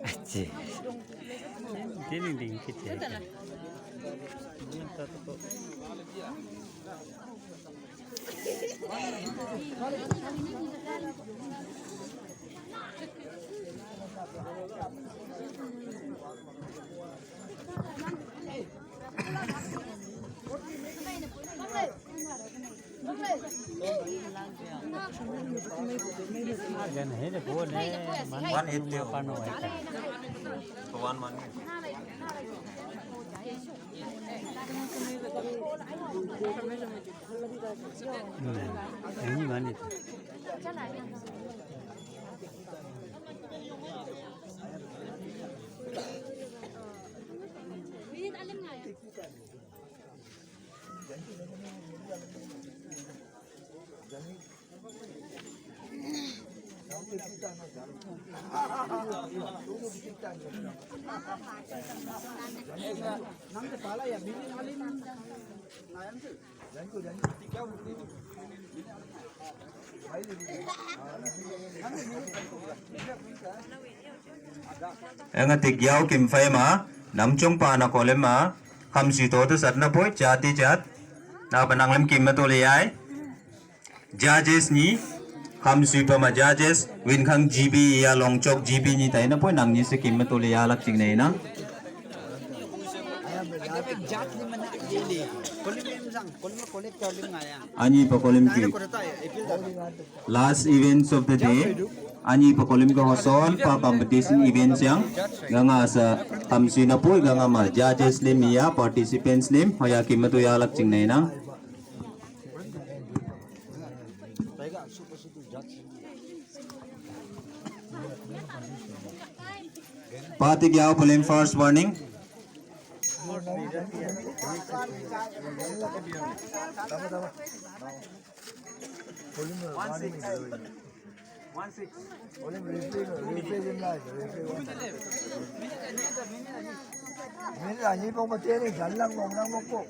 Aji. Ding ding kecil. Gan hai de bo ne man it de pano ai ka. One. Ini man it. Ang atigyaw kim fay ma namchong pa na kolem ma kam si to sat na boy jati jat na bananglam kim ma to le ai judges ni kam si pa ma judges win khang gb ya long chok gb ni tai na boy nang ni se kim ma to le ya lak ching nei na ani pa kolem ki last events of the day ani pa kolem ko hosol pa competition events yang ganga sa kamsi na po ganga ma judges lim ya participants lim hoya kimatu ya lak ching nei na Patik yao kolem first warning Minit aja pong materi, jalan ngomong ngomong kok.